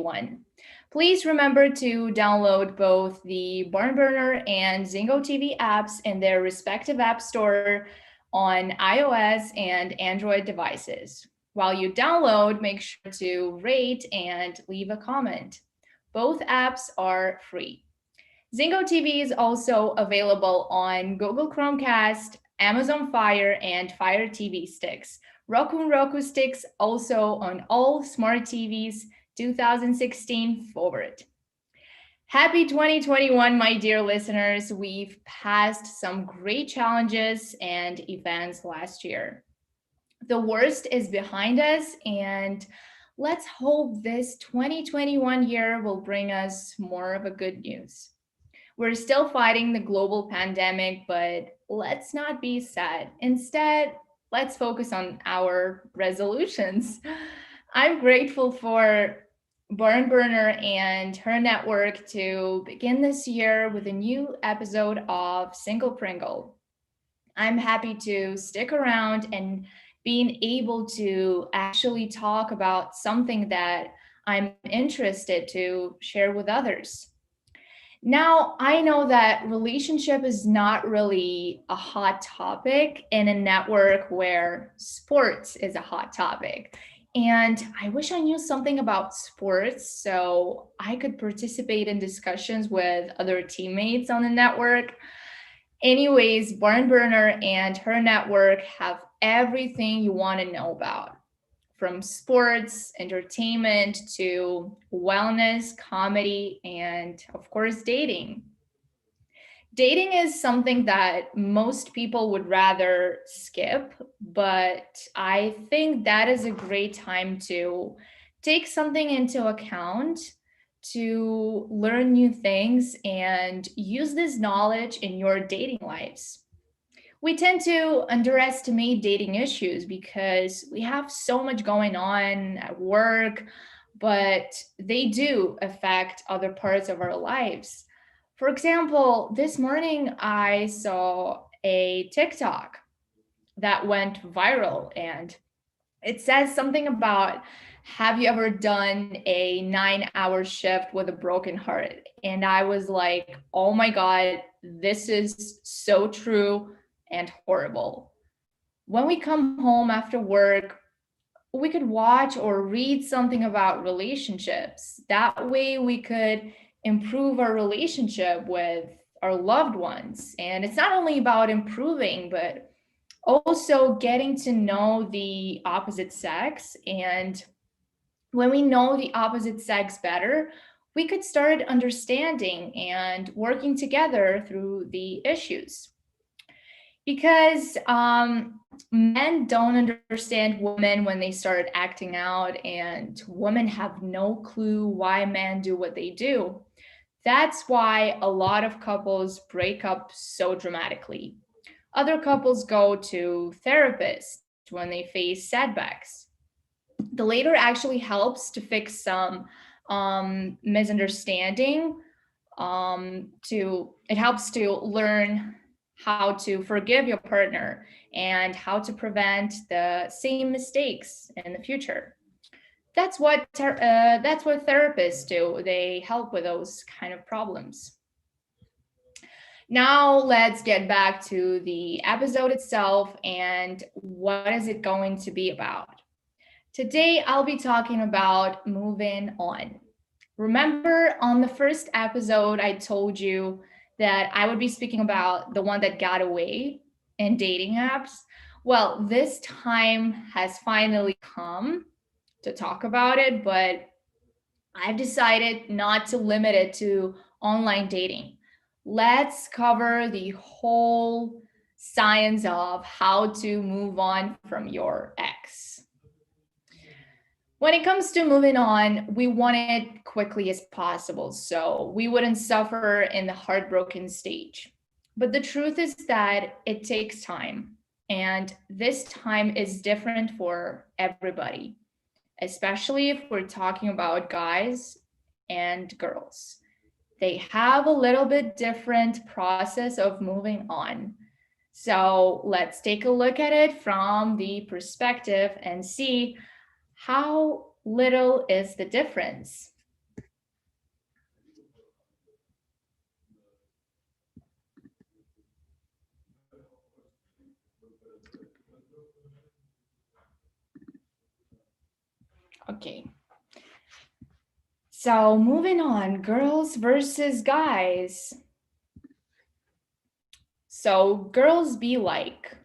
2021. Please remember to download both the Barn Burner and ZingoTV apps in their respective app store on iOS and Android devices. While you download, make sure to rate and leave a comment. Both apps are free. ZingoTV is also available on Google Chromecast, Amazon Fire, and Fire TV sticks. Roku sticks also on all smart TVs 2016 forward. Happy 2021, my dear listeners. We've passed some great challenges and events last year. The worst is behind us, and let's hope this 2021 year will bring us more of a good news. We're still fighting the global pandemic, but let's not be sad. Instead, let's focus on our resolutions. I'm grateful for Barn Burner and her network to begin this year with a new episode of Single Pringle. I'm happy to stick around and being able to actually talk about something that I'm interested to share with others. Now, I know that relationship is not really a hot topic in a network where sports is a hot topic. And I wish I knew something about sports so I could participate in discussions with other teammates on the network. Anyways, Barn Burner and her network have everything you want to know about, from sports, entertainment to wellness, comedy, and of course, dating. Dating is something that most people would rather skip, but I think that is a great time to take something into account to learn new things and use this knowledge in your dating lives. We tend to underestimate dating issues because we have so much going on at work, but they do affect other parts of our lives. For example, this morning I saw a TikTok that went viral, and it says something about, have you ever done a 9-hour shift with a broken heart? And I was like, oh my God, this is so true and horrible. When we come home after work, we could watch or read something about relationships. That way we could improve our relationship with our loved ones. And it's not only about improving, but also getting to know the opposite sex. And when we know the opposite sex better, we could start understanding and working together through the issues. Because men don't understand women when they start acting out, and women have no clue why men do what they do. That's why a lot of couples break up so dramatically. Other couples go to therapists when they face setbacks. The later actually helps to fix some misunderstanding. To it helps to learn how to forgive your partner and how to prevent the same mistakes in the future. That's what therapists do. They help with those kind of problems. Now let's get back to the episode itself and what is it going to be about. Today I'll be talking about moving on. Remember on the first episode I told you that I would be speaking about the one that got away in dating apps? Well, this time has finally come to talk about it, but I've decided not to limit it to online dating. Let's cover the whole science of how to move on from your ex. When it comes to moving on, we want it quickly as possible so we wouldn't suffer in the heartbroken stage. But the truth is that it takes time, and this time is different for everybody, especially if we're talking about guys and girls. They have a little bit different process of moving on. So let's take a look at it from the perspective and see how little is the difference. Okay. So moving on, girls versus guys. So girls be like.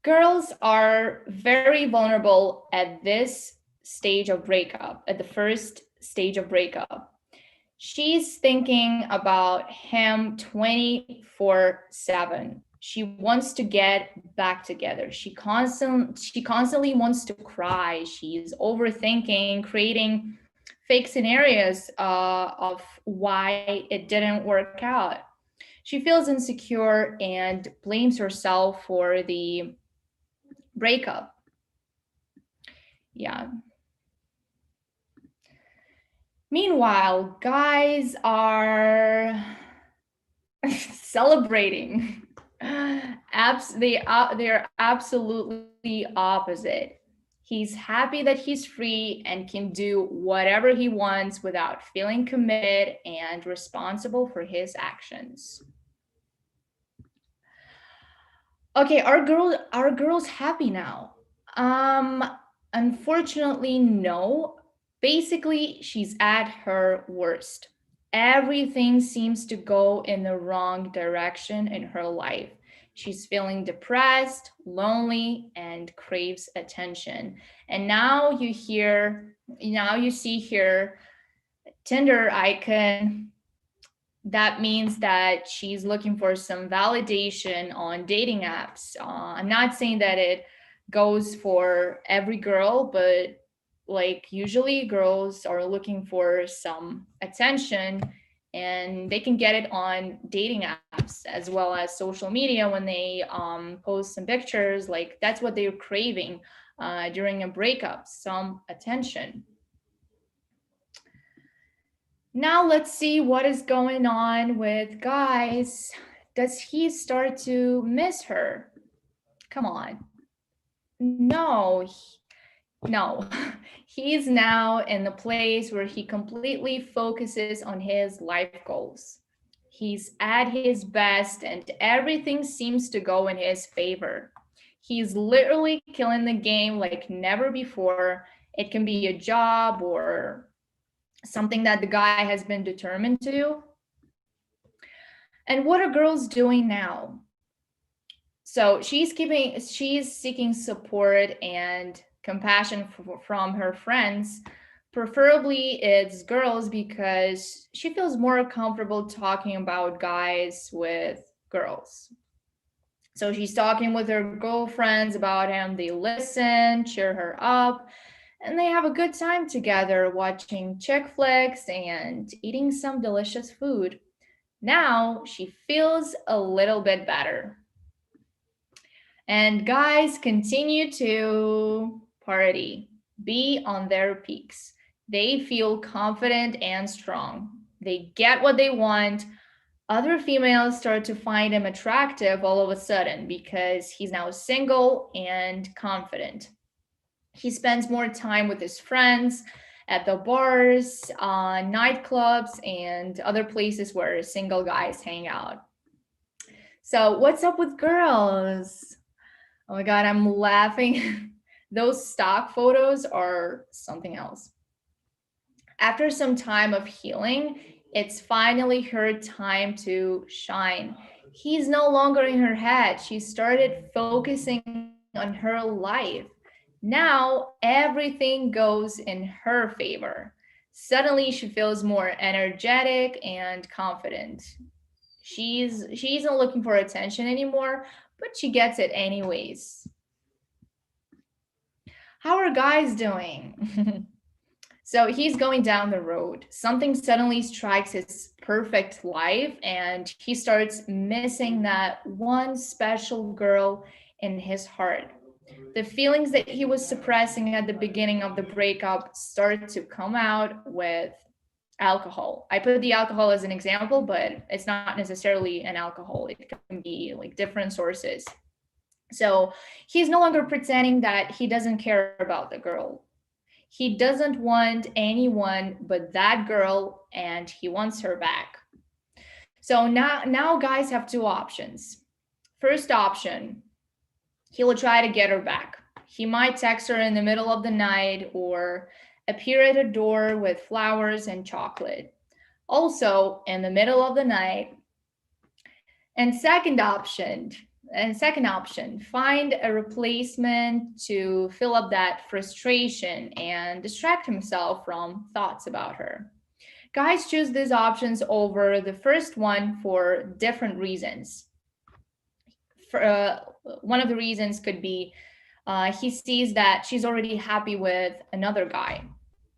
Girls are very vulnerable at this stage of breakup, at the first stage of breakup. She's thinking about him 24/7. She wants to get back together. She constantly wants to cry. She's overthinking, creating fake scenarios of why it didn't work out. She feels insecure and blames herself for the breakup. Yeah. Meanwhile, guys are celebrating. They're absolutely opposite. He's happy that he's free and can do whatever he wants without feeling committed and responsible for his actions. Okay, are girls happy now? Um, Unfortunately, no. Basically, she's at her worst. Everything seems to go in the wrong direction in her life. She's feeling depressed, lonely, and craves attention. And now you see here Tinder icon. That means that she's looking for some validation on dating apps. I'm not saying that it goes for every girl, but like usually girls are looking for some attention and they can get it on dating apps as well as social media when they post some pictures. Like that's what they're craving during a breakup, some attention. Now let's see what is going on with guys. Does he start to miss her? Come on. No, no. He's now in the place where he completely focuses on his life goals. He's at his best and everything seems to go in his favor. He's literally killing the game like never before. It can be a job or something that the guy has been determined to do. And what are girls doing now? So she's seeking support and compassion from her friends. Preferably it's girls because she feels more comfortable talking about guys with girls. So she's talking with her girlfriends about him. They listen, cheer her up, and they have a good time together watching chick flicks and eating some delicious food. Now she feels a little bit better. And guys continue to party, be on their peaks. They feel confident and strong. They get what they want. Other females start to find him attractive all of a sudden because he's now single and confident. He spends more time with his friends at the bars, nightclubs, and other places where single guys hang out. So, what's up with girls? Oh my God, I'm laughing. Those stock photos are something else. After some time of healing, it's finally her time to shine. He's no longer in her head. She started focusing on her life. Now everything goes in her favor. Suddenly she feels more energetic and confident. She isn't looking for attention anymore, but she gets it anyways. How are guys doing? So he's going down the road. Something suddenly strikes his perfect life, and he starts missing that one special girl in his heart. The feelings that he was suppressing at the beginning of the breakup start to come out with alcohol. I put the alcohol as an example, but it's not necessarily an alcohol. It can be like different sources. So he's no longer pretending that he doesn't care about the girl. He doesn't want anyone but that girl and he wants her back. So now guys have two options. First option, he will try to get her back. He might text her in the middle of the night or appear at her door with flowers and chocolate. Also, in the middle of the night. And second option, find a replacement to fill up that frustration and distract himself from thoughts about her. Guys choose these options over the first one for different reasons. For, one of the reasons could be he sees that she's already happy with another guy.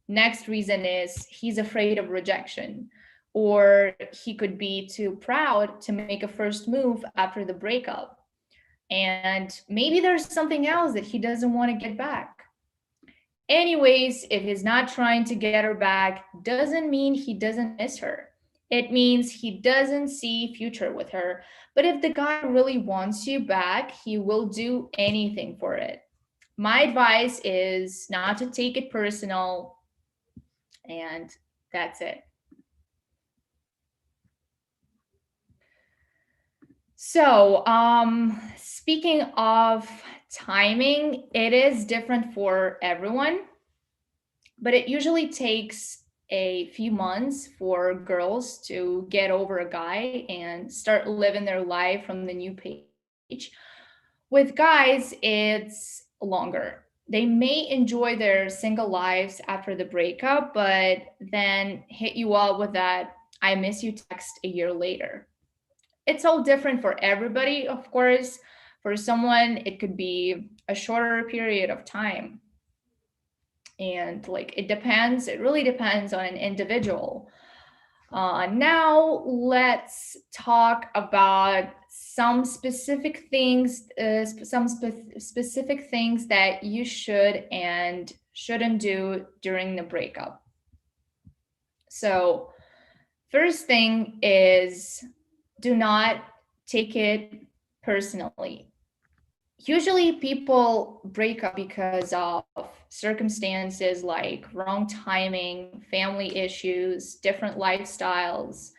Next reason is he's afraid of rejection, or he could be too proud to make a first move after the breakup. And maybe there's something else that he doesn't want to get back. Anyways, if he's not trying to get her back, doesn't mean he doesn't miss her. It means he doesn't see future with her. But if the guy really wants you back, he will do anything for it. My advice is not to take it personal, and that's it. So, speaking of timing, it is different for everyone, but it usually takes a few months for girls to get over a guy and start living their life from the new page. With guys, it's longer. They may enjoy their single lives after the breakup, but then hit you up with that "I miss you" text a year later. It's all different for everybody, of course. For someone, it could be a shorter period of time. And like it really depends on an individual. Now let's talk about some specific things, specific things that you should and shouldn't do during the breakup. So, first thing is, do not take it personally. Usually people break up because of circumstances like wrong timing, family issues, different lifestyles,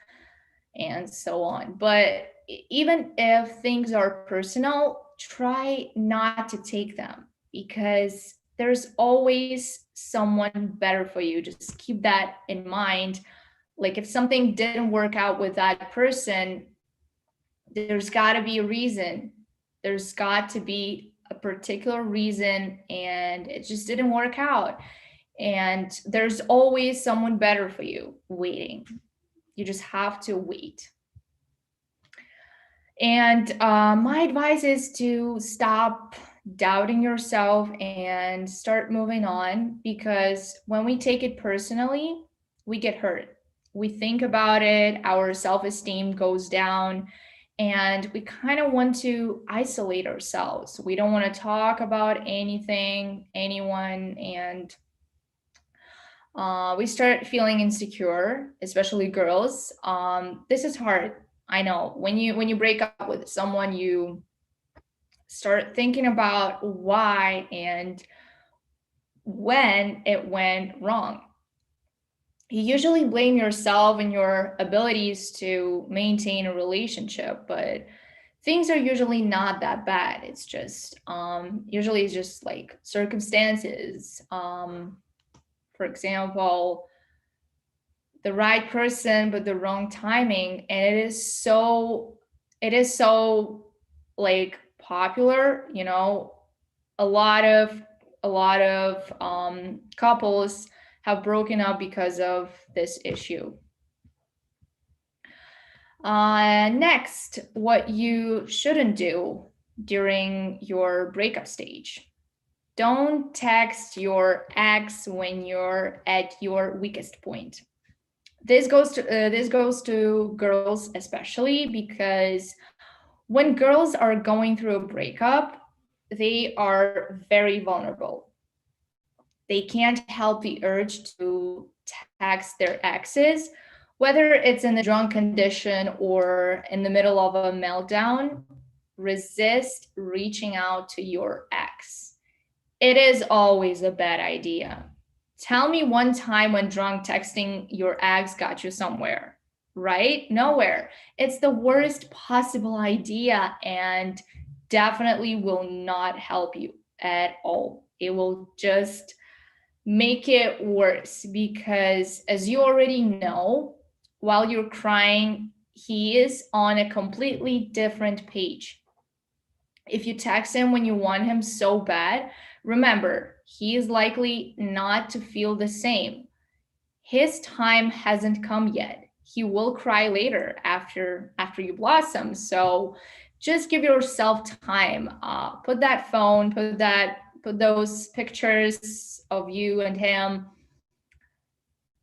and so on. But even if things are personal, try not to take them, because there's always someone better for you. Just keep that in mind. Like if something didn't work out with that person, there's got to be a reason. There's got to be a particular reason, and it just didn't work out. And there's always someone better for you waiting. You just have to wait. And my advice is to stop doubting yourself and start moving on, because when we take it personally, we get hurt. We think about it, our self esteem goes down, and we kind of want to isolate ourselves. We don't want to talk about anything, anyone, and we start feeling insecure, especially girls. This is hard. I know when you break up with someone, you start thinking about why and when it went wrong. You usually blame yourself and your abilities to maintain a relationship, but things are usually not that bad. It's just usually it's just like circumstances. For example, the right person but the wrong timing, and it is so like popular, a lot of couples have broken up because of this issue. Next, what you shouldn't do during your breakup stage: don't text your ex when you're at your weakest point. This goes to girls especially, because when girls are going through a breakup, they are very vulnerable. They can't help the urge to text their exes, whether it's in the drunk condition or in the middle of a meltdown. Resist reaching out to your ex. It is always a bad idea. Tell me one time when drunk texting your ex got you somewhere, right? Nowhere. It's the worst possible idea and definitely will not help you at all. It will just make it worse because, as you already know, while you're crying, he is on a completely different page. If you text him when you want him so bad, remember, he is likely not to feel the same. His time hasn't come yet. He will cry later after you blossom. So just give yourself time. Put that phone, put those pictures of you and him.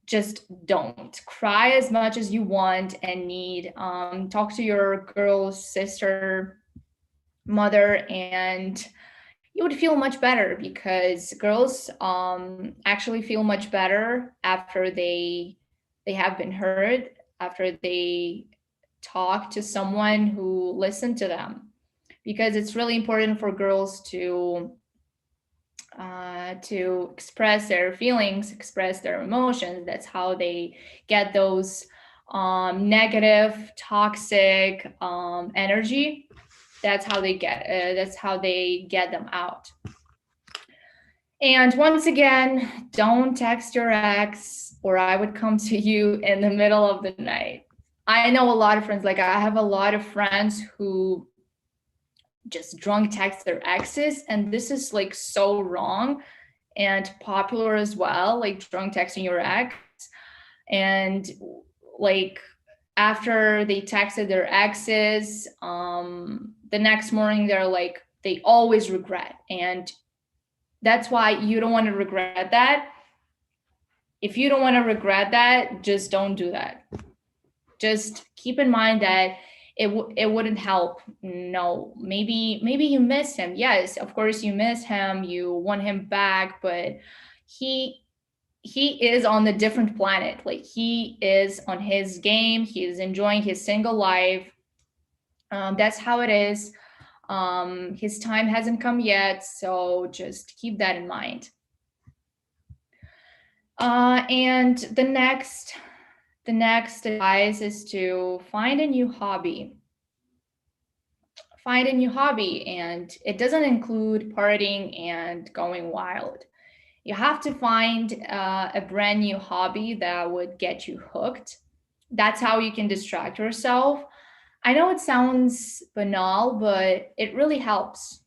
Just don't cry as much as you want and need. Talk to your girl's sister, mother, and you would feel much better, because girls actually feel much better after they have been heard, after they talk to someone who listened to them, because it's really important for girls to express their feelings, express their emotions. That's how they get those negative, toxic energy. That's how they get them out. And once again, don't text your ex, or I would come to you in the middle of the night. I know a lot of friends, like I have a lot of friends who just drunk text their exes, and this is like so wrong and popular as well, like drunk texting your ex. And like after they texted their exes, the next morning they're like, they always regret. And that's why you don't want to regret that. If you don't want to regret that, just don't do that. Just keep in mind that it wouldn't help. No, maybe you miss him. Yes, of course you miss him. You want him back, but he is on a different planet. Like he is on his game. He is enjoying his single life. That's how it is. His time hasn't come yet, so just keep that in mind. And the next advice is to find a new hobby. Find a new hobby, and it doesn't include partying and going wild. You have to find a brand new hobby that would get you hooked. That's how you can distract yourself. I know it sounds banal, but it really helps.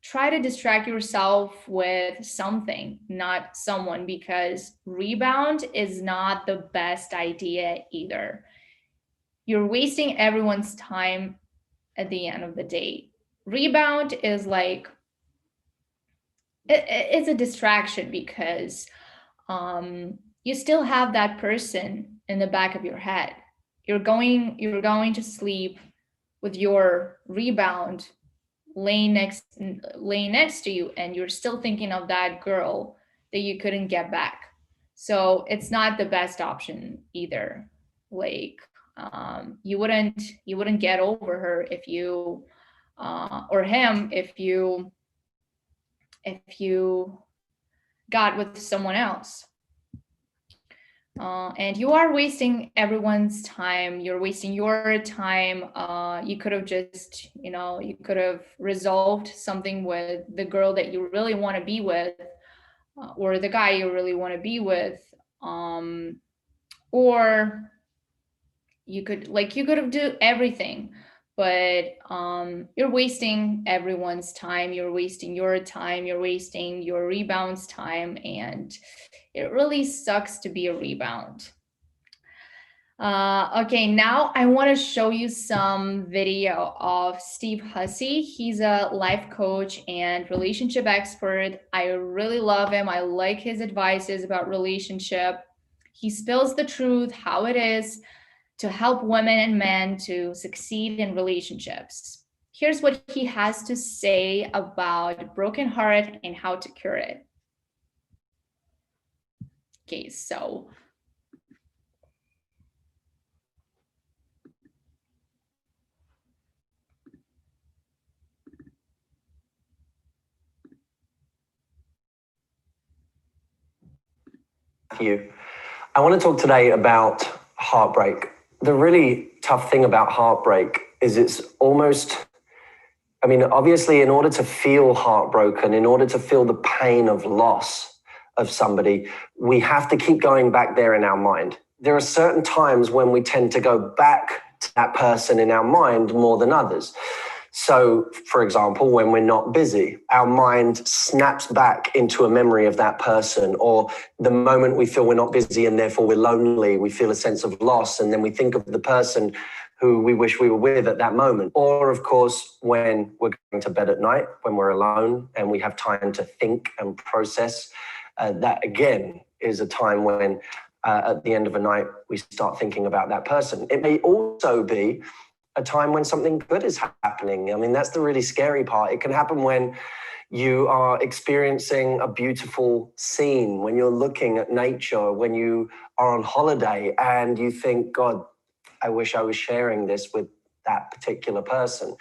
Try to distract yourself with something, not someone, because rebound is not the best idea either. You're wasting everyone's time at the end of the day. Rebound is like, it's a distraction because you still have that person in the back of your head. You're going to sleep with your rebound laying next to you, and you're still thinking of that girl that you couldn't get back. So it's not the best option either. Like you wouldn't get over her if you or him if you got with someone else. And you are wasting everyone's time. You're wasting your time. You could have just, you could have resolved something with the girl that you really want to be with, or the guy you really want to be with. Or you could have do everything, but you're wasting everyone's time. You're wasting your time. You're wasting your rebound's time, and it really sucks to be a rebound. Okay, now I want to show you some video of Steve Hussey. He's a life coach and relationship expert. I really love him. I like his advices about relationship. He spills the truth, how it is to help women and men to succeed in relationships. Here's what he has to say about broken heart and how to cure it. Okay, so I want to talk today about heartbreak. The really tough thing about heartbreak is it's almost I mean, obviously, in order to feel heartbroken, in order to feel the pain of loss of somebody, we have to keep going back there in our mind. There are certain times when we tend to go back to that person in our mind more than others. So, for example, when we're not busy, our mind snaps back into a memory of that person, or the moment we feel we're not busy and therefore we're lonely, we feel a sense of loss, and then we think of the person who we wish we were with at that moment. Or, of course, when we're going to bed at night, when we're alone and we have time to think and process, that again is a time when at the end of a night, we start thinking about that person. It may also be a time when something good is happening. I mean, that's the really scary part. It can happen when you are experiencing a beautiful scene, when you're looking at nature, when you are on holiday and you think, God, I wish I was sharing this with that particular person.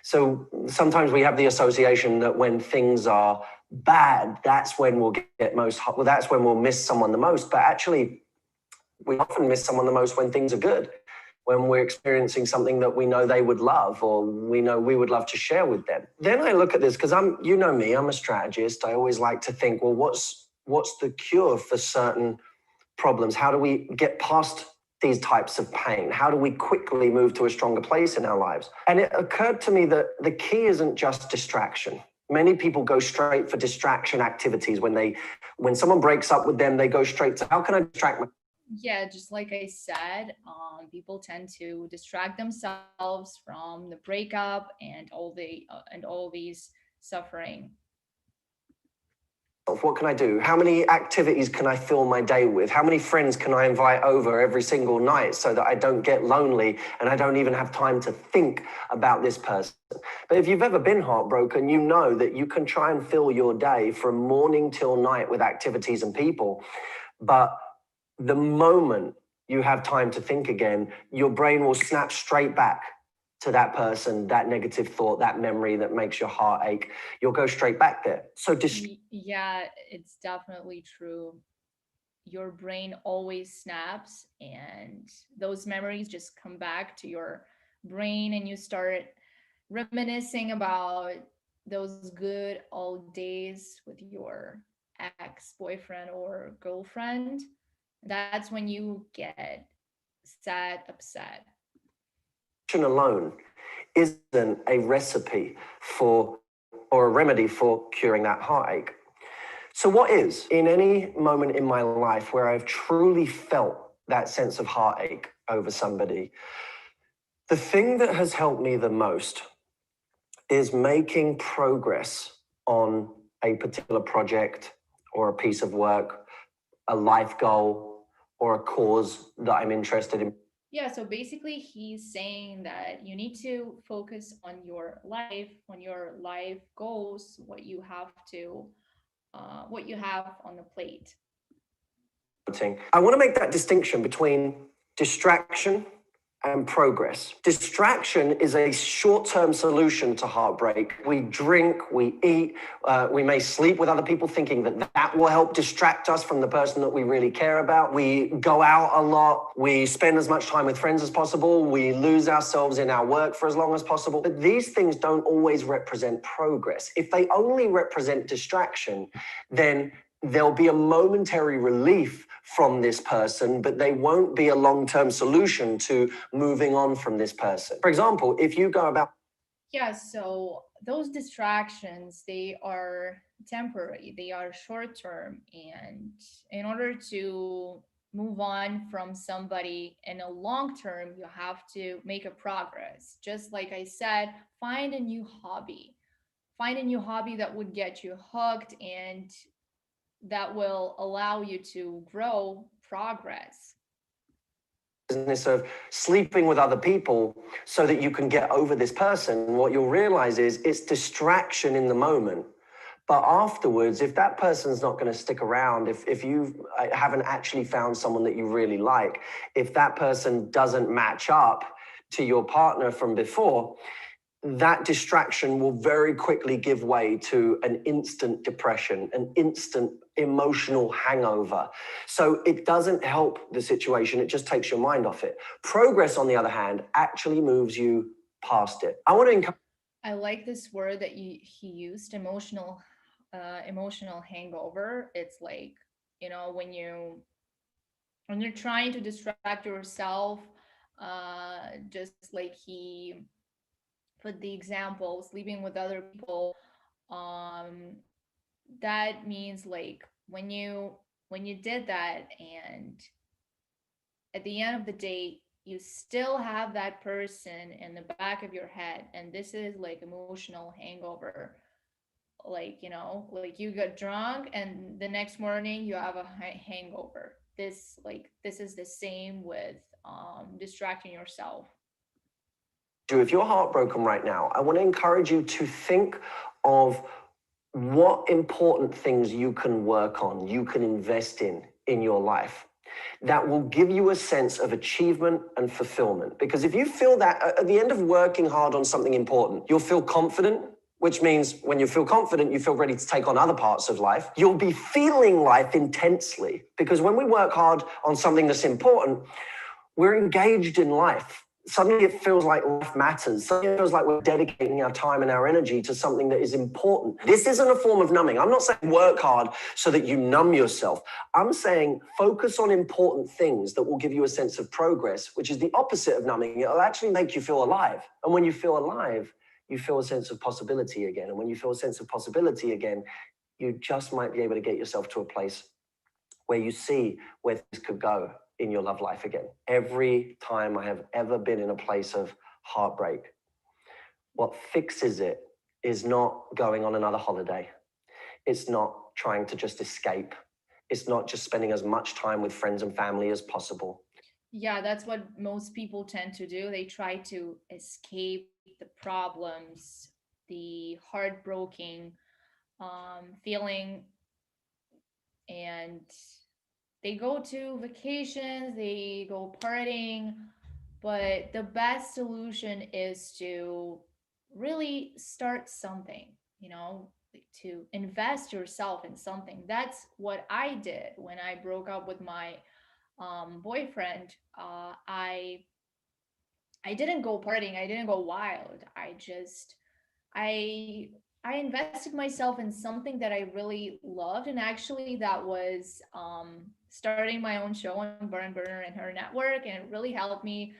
So sometimes we have the association that when things are bad, that's when we'll get most, well, that's when we'll miss someone the most. But actually, we often miss someone the most when things are good, when we're experiencing something that we know they would love, or we know we would love to share with them. Then I look at this, because you know me, I'm a strategist. I always like to think, well, what's the cure for certain problems? How do we get past these types of pain? How do we quickly move to a stronger place in our lives? And it occurred to me that the key isn't just distraction. Many people go straight for distraction activities. When someone breaks up with them, they go straight to, how can I distract myself? Yeah, just like I said, people tend to distract themselves from the breakup and all these suffering. What can I do? How many activities can I fill my day with? How many friends can I invite over every single night so that I don't get lonely and I don't even have time to think about this person? But if you've ever been heartbroken, you know that you can try and fill your day from morning till night with activities and people. But the moment you have time to think again, your brain will snap straight back to that person, that negative thought, that memory that makes your heart ache. You'll go straight back there. So Yeah, it's definitely true. Your brain always snaps, and those memories just come back to your brain, and you start reminiscing about those good old days with your ex-boyfriend or girlfriend. That's when you get sad, upset. alone isn't a recipe for or a remedy for curing that heartache. So what is, in any moment in my life where I've truly felt that sense of heartache over somebody, the thing that has helped me the most is making progress on a particular project or a piece of work, a life goal, or a cause that I'm interested in. Yeah, so basically, he's saying that you need to focus on your life goals, what you have on the plate. I want to make that distinction between distraction and progress. Distraction is a short-term solution to heartbreak. We drink, we eat, we may sleep with other people thinking that that will help distract us from the person that we really care about. We go out a lot, we spend as much time with friends as possible, we lose ourselves in our work for as long as possible. But these things don't always represent progress. If they only represent distraction, then there'll be a momentary relief from this person, but they won't be a long-term solution to moving on from this person. For example, if you go about... Yeah, so those distractions, they are temporary, they are short term. And in order to move on from somebody in a long term, you have to make a progress. Just like I said, find a new hobby. Find a new hobby that would get you hooked and that will allow you to grow progress. Business of sleeping with other people so that you can get over this person, what you'll realize is it's distraction in the moment. But afterwards, if that person's not going to stick around, if you haven't actually found someone that you really like, if that person doesn't match up to your partner from before, that distraction will very quickly give way to an instant depression, an instant emotional hangover. So it doesn't help the situation, it just takes your mind off it. Progress, on the other hand, actually moves you past it. I want to encourage I like this word that he used, emotional hangover. It's like, when you're trying to distract yourself, just like he put the example, sleeping with other people. um that means like when you did that, and at the end of the day you still have that person in the back of your head, and this is like emotional hangover. Like, like you got drunk and the next morning you have a hangover. This is the same with distracting yourself. If you're heartbroken right now, I want to encourage you to think of what important things you can work on, you can invest in your life that will give you a sense of achievement and fulfillment. Because if you feel that at the end of working hard on something important, you'll feel confident, which means when you feel confident, you feel ready to take on other parts of life. You'll be feeling life intensely, because when we work hard on something that's important, we're engaged in life. Suddenly it feels like life matters. Suddenly it feels like we're dedicating our time and our energy to something that is important. This isn't a form of numbing. I'm not saying work hard so that you numb yourself. I'm saying focus on important things that will give you a sense of progress, which is the opposite of numbing. It'll actually make you feel alive. And when you feel alive, you feel a sense of possibility again. And when you feel a sense of possibility again, you just might be able to get yourself to a place where you see where things could go in your love life again. Every time I have ever been in a place of heartbreak, what fixes it is not going on another holiday. It's not trying to just escape. It's not just spending as much time with friends and family as possible. Yeah, that's what most people tend to do. They try to escape the problems, the heartbroken feeling, and they go to vacations, they go partying. But the best solution is to really start something, like to invest yourself in something. That's what I did when I broke up with my boyfriend. I didn't go partying. I didn't go wild. I I invested myself in something that I really loved, and actually that was starting my own show on Burn Burner and her network, and it really helped me.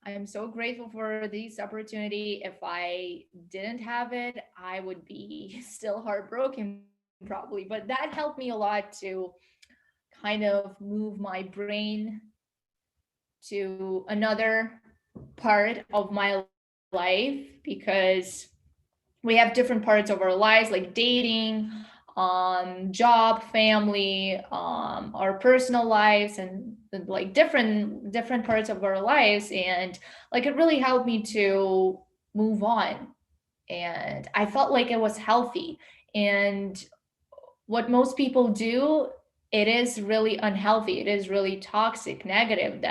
I'm so grateful for this opportunity. If I didn't have it, I would be still heartbroken probably. But that helped me a lot to kind of move my brain to another part of my life, because we have different parts of our lives, like dating, job, family, our personal lives, and like different parts of our lives. And like it really helped me to move on, and I felt like it was healthy. And what most people do, it is really unhealthy, it is really toxic, negative.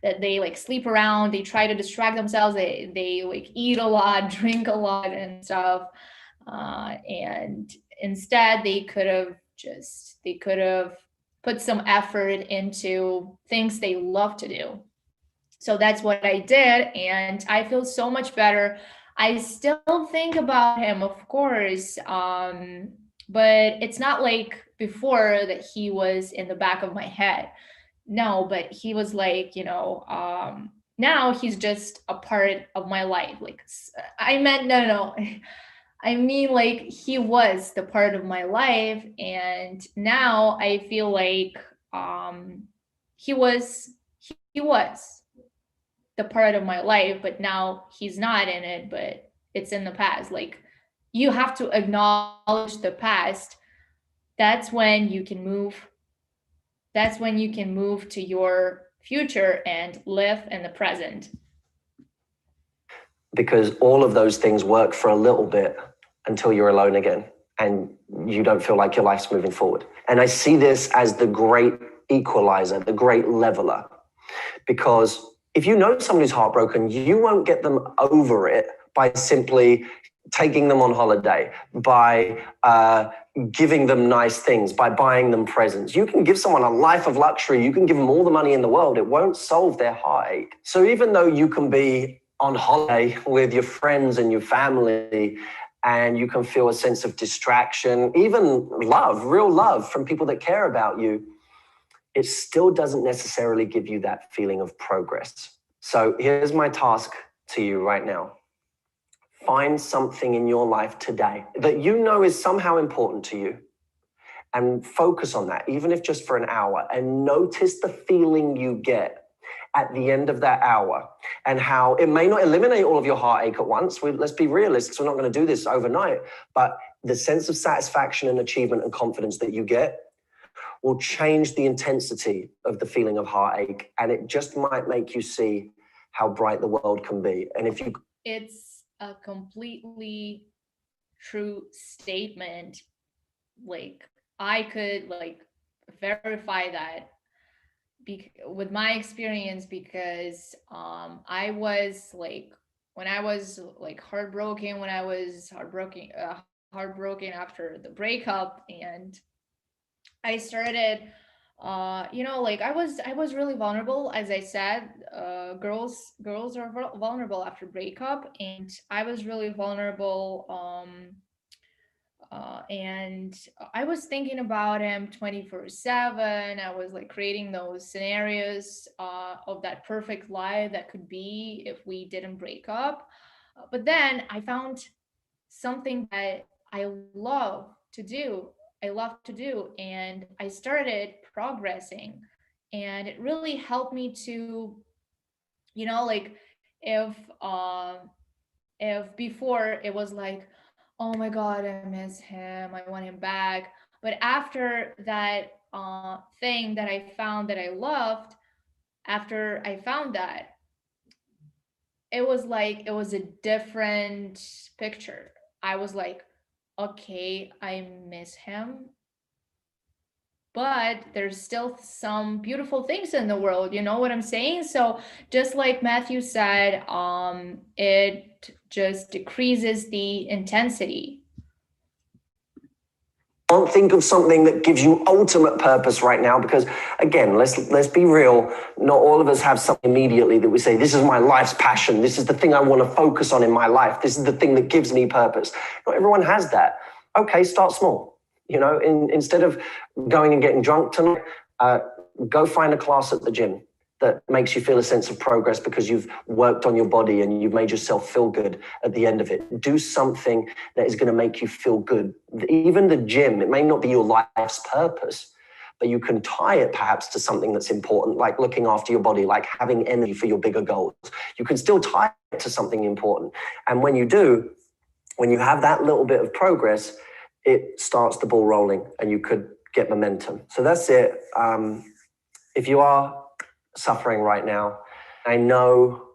That they like sleep around, they try to distract themselves, they like eat a lot, drink a lot and stuff. And instead they could have put some effort into things they love to do. So that's what I did, and I feel so much better. I still think about him, of course, but it's not like before that he was in the back of my head. No, but he was like, now he's just a part of my life. Like, I meant, no, no. I mean, like, he was the part of my life, and now I feel like he was, he was the part of my life, but now he's not in it, but it's in the past. Like, you have to acknowledge the past. That's when you can move. That's when you can move to your future and live in the present. Because all of those things work for a little bit until you're alone again and you don't feel like your life's moving forward. And I see this as the great equalizer, the great leveler, because if you know someone who's heartbroken, you won't get them over it by simply taking them on holiday, by giving them nice things, by buying them presents. You can give someone a life of luxury. You can give them all the money in the world. It won't solve their heartache. So even though you can be on holiday with your friends and your family, and you can feel a sense of distraction, even love, real love from people that care about you, it still doesn't necessarily give you that feeling of progress. So here's my task to you right now. Find something in your life today that you know is somehow important to you, and focus on that, even if just for an hour, and notice the feeling you get at the end of that hour, and how it may not eliminate all of your heartache at once. Let's be realists, we're not going to do this overnight, but the sense of satisfaction and achievement and confidence that you get will change the intensity of the feeling of heartache, and it just might make you see how bright the world can be. And if you... It's a completely true statement. Like, I could like verify that with my experience, because I was like, when I was like heartbroken after the breakup, and I started like I was really vulnerable. As I said, girls are vulnerable after breakup, and I was really vulnerable. And I was thinking about him 24/7. I was like creating those scenarios of that perfect life that could be if we didn't break up. But then I found something that I love to do. And I started progressing, and it really helped me to, like, if before it was like, oh my god, I miss him, I want him back. But after that thing that I found that I loved, after I found that, it was like it was a different picture. I was like, okay, I miss him, but there's still some beautiful things in the world, you know what I'm saying? So just like Matthew said, it just decreases the intensity. Don't think of something that gives you ultimate purpose right now, because again, let's be real. Not all of us have something immediately that we say, this is my life's passion. This is the thing I want to focus on in my life. This is the thing that gives me purpose. Not everyone has that. Okay, start small. Instead of going and getting drunk tonight, go find a class at the gym that makes you feel a sense of progress because you've worked on your body and you've made yourself feel good at the end of it. Do something that is going to make you feel good. Even the gym, it may not be your life's purpose, but you can tie it perhaps to something that's important, like looking after your body, like having energy for your bigger goals. You can still tie it to something important. And when you do, when you have that little bit of progress, it starts the ball rolling and you could get momentum. So that's it. If you are suffering right now, I know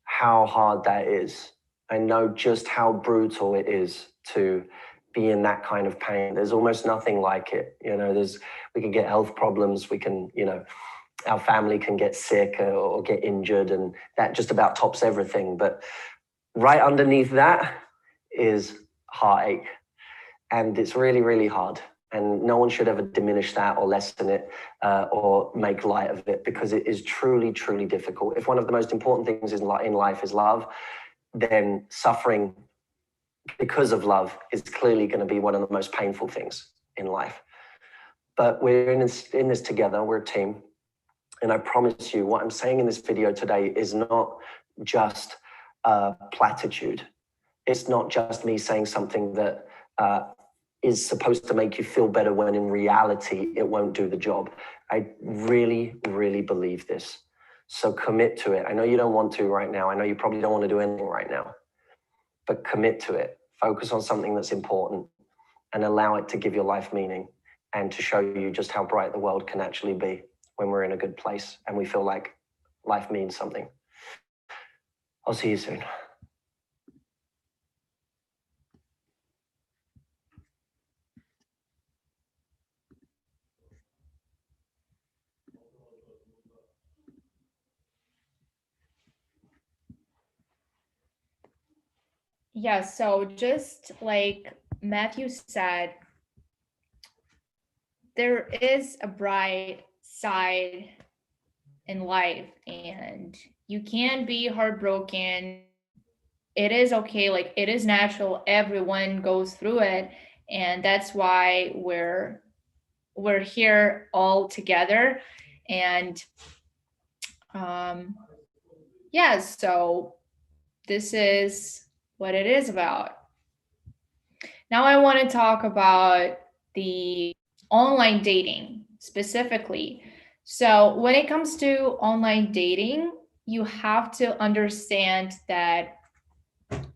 how hard that is. I know just how brutal it is to be in that kind of pain. There's almost nothing like it. We can get health problems. We can, our family can get sick or get injured, and that just about tops everything. But right underneath that is heartache. And it's really, really hard. And no one should ever diminish that or lessen it or make light of it, because it is truly, truly difficult. If one of the most important things in life is love, then suffering because of love is clearly going to be one of the most painful things in life. But we're in this together. We're a team. And I promise you, what I'm saying in this video today is not just a platitude. It's not just me saying something that is supposed to make you feel better when in reality it won't do the job. I really, really believe this. So commit to it. I know you don't want to right now. I know you probably don't want to do anything right now, but commit to it. Focus on something that's important and allow it to give your life meaning and to show you just how bright the world can actually be when we're in a good place and we feel like life means something. I'll see you soon. Yeah, so just like Matthew said, there is a bright side in life, and you can be heartbroken. It is okay, like it is natural, everyone goes through it, and that's why we're here all together. And um yeah, so this is what it is about. Now I want to talk about the online dating specifically. So when it comes to online dating, you have to understand that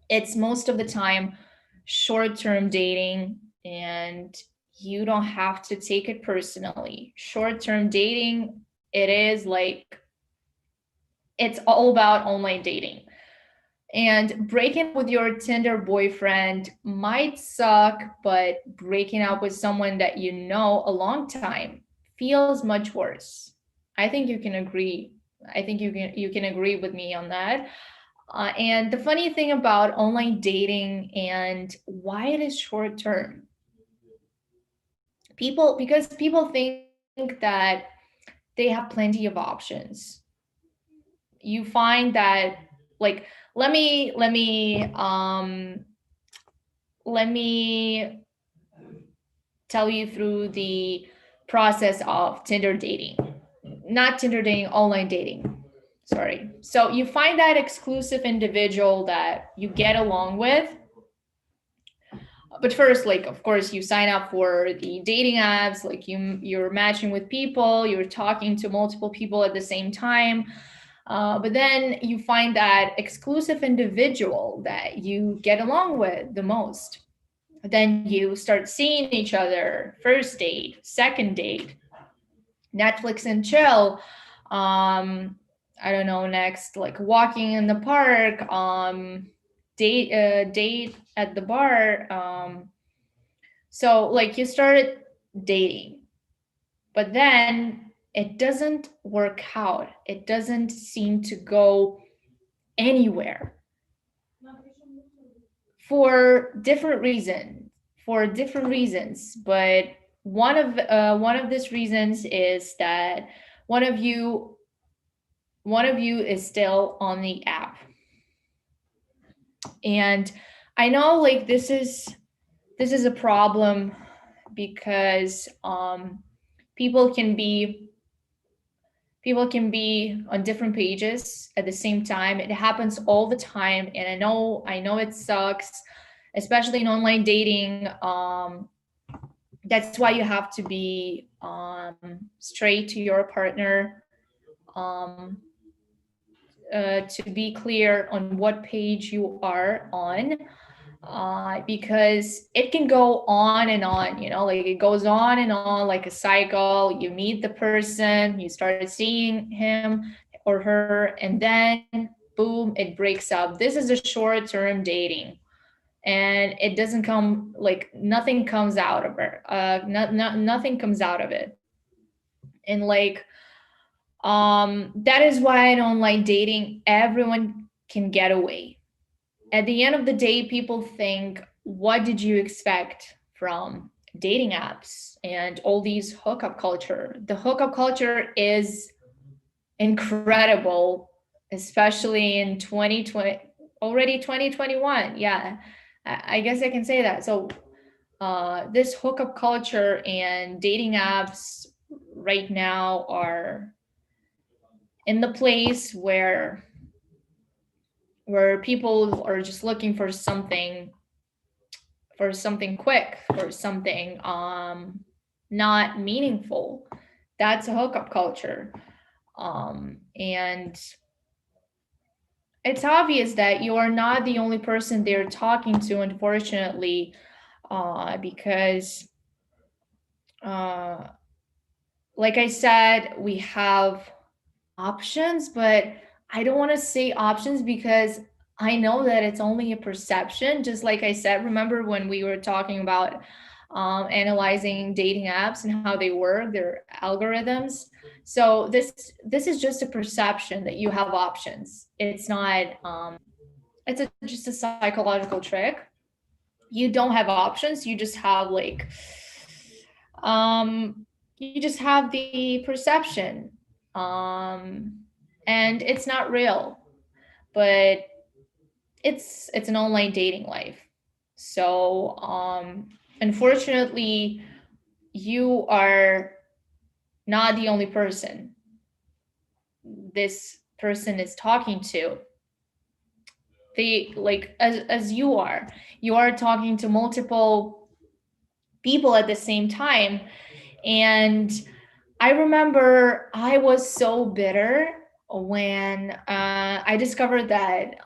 it's most of the time short-term dating, and you don't have to take it personally. Short-term dating, it is like it's all about online dating. And breaking up with your Tinder boyfriend might suck, but breaking up with someone that you know a long time feels much worse. I think you can agree. I think you can agree with me on that. And the funny thing about online dating and why it is short term, because people think that they have plenty of options. You find that, like, let me tell you through the process of Tinder dating. Not Tinder dating, online dating. Sorry. So you find that exclusive individual that you get along with. But first, like, of course, you sign up for the dating apps, like you're matching with people, you're talking to multiple people at the same time. But then you find that exclusive individual that you get along with the most. Then you start seeing each other, first date, second date, Netflix and chill. I don't know, next, like walking in the park, date at the bar. So like you started dating, but then it doesn't work out. It doesn't seem to go anywhere for different reasons. For different reasons, but one of these reasons is that one of you one of you is still on the app. And I know, like, this is a problem because people can be people can be on different pages at the same time. It happens all the time, and I know it sucks, especially in online dating. That's why you have to be straight to your partner, um, to be clear on what page you are on, because it can go on and on, like it goes on and on like a cycle. You meet the person, you start seeing him or her, and then boom, it breaks up. This is a short term dating, and it doesn't come, like, nothing comes out of it. Nothing comes out of it. And like, that is why in online dating everyone can get away. At the end of the day, people think, what did you expect from dating apps and all these hookup culture? The hookup culture is incredible, especially in 2020, already 2021. Yeah, I guess I can say that. So this hookup culture and dating apps right now are in the place where people are just looking for something quick, for something not meaningful. That's a hookup culture. And it's obvious that you are not the only person they're talking to, unfortunately, because uh, like I said, we have options, but I don't want to say options because I know that it's only a perception. Just like I said, remember when we were talking about analyzing dating apps and how they work, their algorithms. So this is just a perception that you have options. It's not. Just a psychological trick. You don't have options. You just have like, you just have the perception. And it's not real, but it's an online dating life. So unfortunately, you are not the only person this person is talking to. They, like, as you are talking to multiple people at the same time. And I remember I was so bitter when I discovered that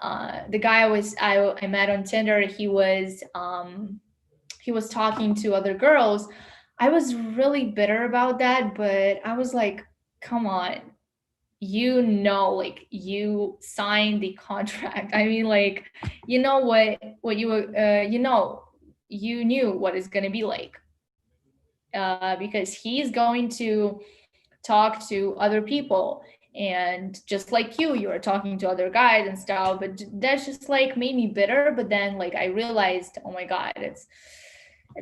the guy I met on Tinder, he was talking to other girls. I was really bitter about that, but I was like, come on, like, you signed the contract. I mean, like, what you knew what it's going to be like, because he's going to talk to other people, and just like you are talking to other guys and stuff. But that's just like made me bitter. But then, like, I realized, oh my god, it's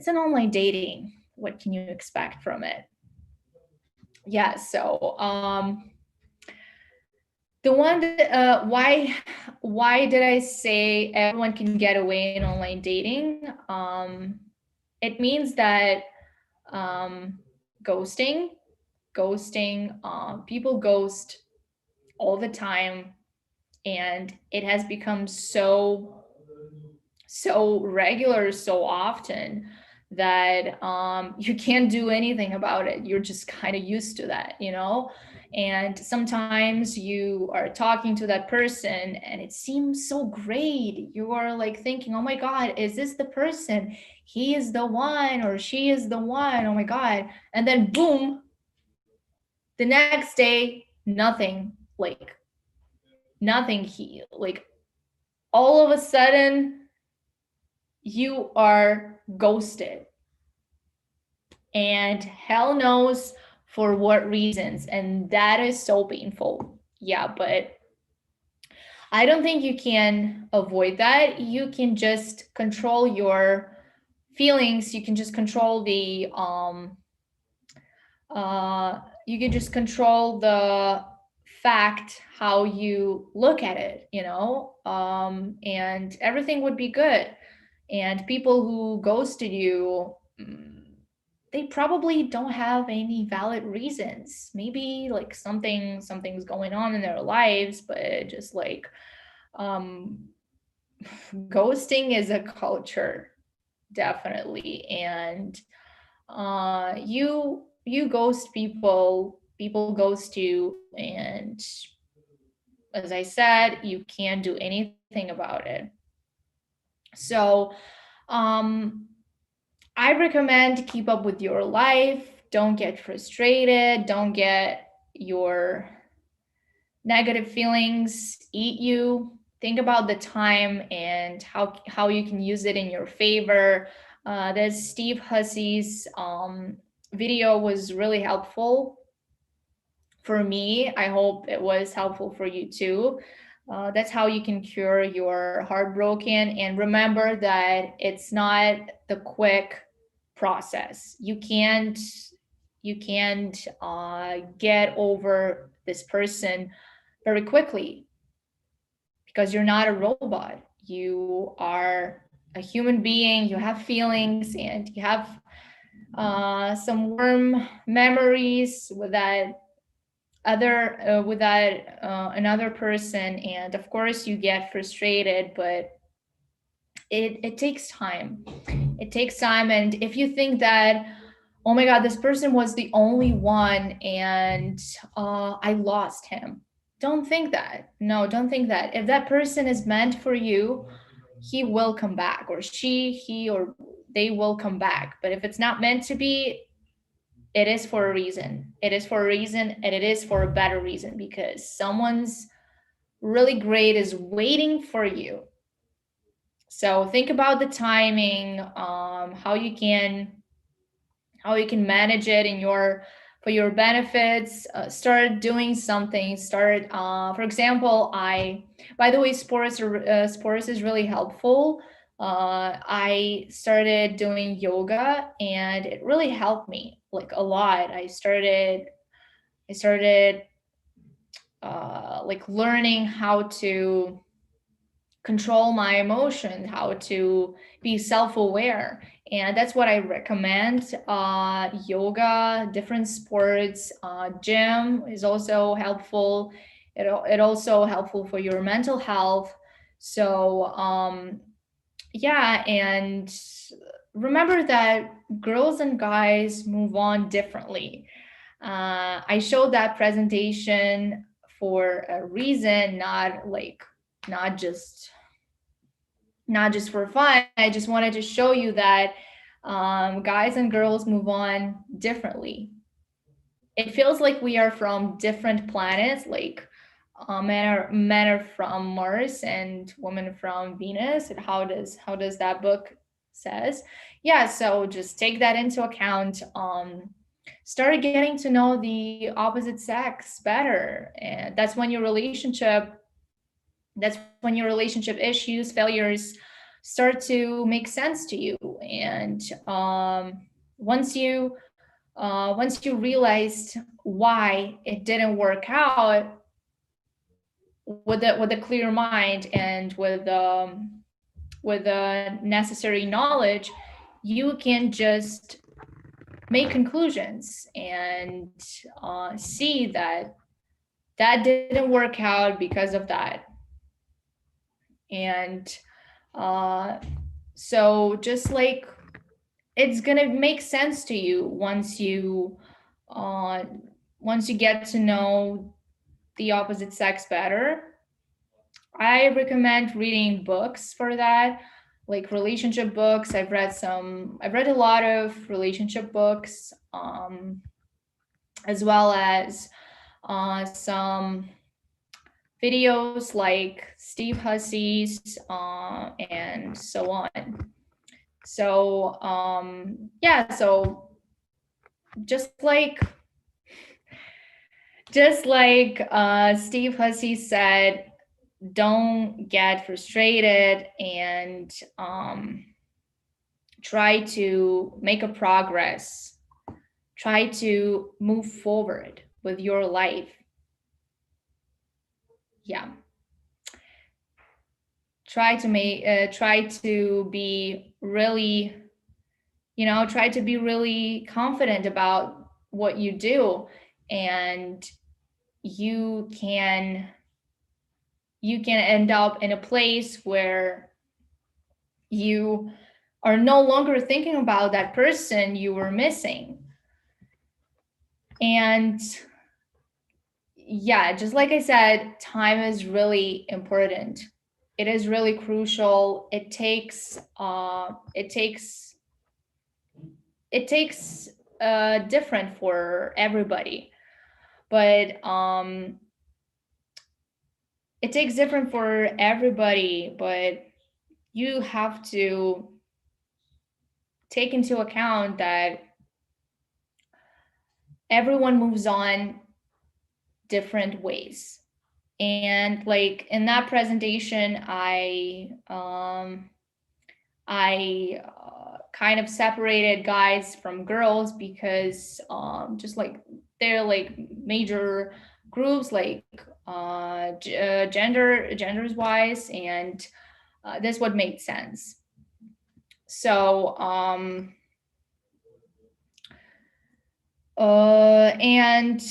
an online dating. What can you expect from it? Yeah. So the one that, why did I say everyone can get away in online dating? It means that um, ghosting, people ghost all the time, and it has become so regular, so often, that you can't do anything about it. You're just kind of used to that, and sometimes you are talking to that person and it seems so great. You are like thinking, oh my god, is this the person? He is the one, or she is the one. Oh my god. And then boom, the next day, nothing. Like, nothing. He, like, all of a sudden, you are ghosted, and hell knows for what reasons. And that is so painful. Yeah, but I don't think you can avoid that. You can just control your feelings. You can just control you can just control the fact how you look at it, and everything would be good. And people who ghosted you, they probably don't have any valid reasons. Maybe like something's going on in their lives, but just like, um ghosting is a culture, definitely. And you ghost people, people ghost you, and as I said, you can't do anything about it. So um I recommend keep up with your life. Don't get frustrated. Don't get your negative feelings eat you. Think about the time and how you can use it in your favor. There's Steve Hussey's video was really helpful for me. I hope it was helpful for you too. That's how you can cure your heartbroken. And remember that it's not the quick process. You can't get over this person very quickly, because you're not a robot. You are a human being. You have feelings, and you have some warm memories with another person. And of course you get frustrated, but it takes time. It takes time. And if you think that, oh my god, this person was the only one, and I lost him, don't think that. No, don't think that. If that person is meant for you, he will come back, or he or they will come back. But if it's not meant to be, it is for a reason. It is for a reason, and it is for a better reason, because someone's really great is waiting for you. So think about the timing, how you can manage it in your for your benefits. Start doing something. Start, for example, by the way, sports is really helpful. I started doing yoga, and it really helped me like a lot. I started like learning how to control my emotions, how to be self-aware. And that's what I recommend. Yoga, different sports, gym is also helpful. It also helpful for your mental health. So yeah, and remember that girls and guys move on differently. I showed that presentation for a reason, not just not just for fun. I just wanted to show you that guys and girls move on differently. It feels like we are from different planets, like men are from Mars and women from Venus. And how does that book says? Yeah, so just take that into account. Start getting to know the opposite sex better, and that's when your relationship issues, failures start to make sense to you. And once you once you realized why it didn't work out, with a clear mind and with the necessary knowledge, you can just make conclusions and see that that didn't work out because of that. And uh, so just like it's gonna make sense to you uh, once you get to know the opposite sex better. I recommend reading books for that, like relationship books. I've read a lot of relationship books, as well as some videos like Steve Hussey's, and so on. So yeah, so just like Steve Hussey said, don't get frustrated and try to make a progress. Try to move forward with your life. Yeah. Try to be really, try to be really confident about what you do, and you can you can end up in a place where you are no longer thinking about that person you were missing. And yeah, just like I said, time is really important. It is really crucial. It takes different for everybody, but it takes different for everybody, but you have to take into account that everyone moves on different ways. And like in that presentation, I kind of separated guys from girls because just like they're like major groups, like genders wise, and this what made sense. So and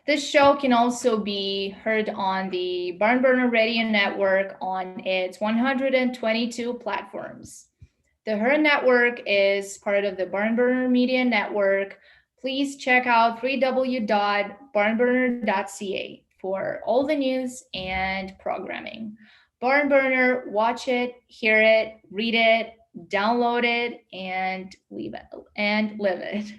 this show can also be heard on the Barn Burner Radio Network on its 122 platforms. The H.E.R network is part of the Barn Burner Media Network. Please check out www.barnburner.ca for all the news and programming. Barn Burner, watch it, hear it, read it, download it, and live it.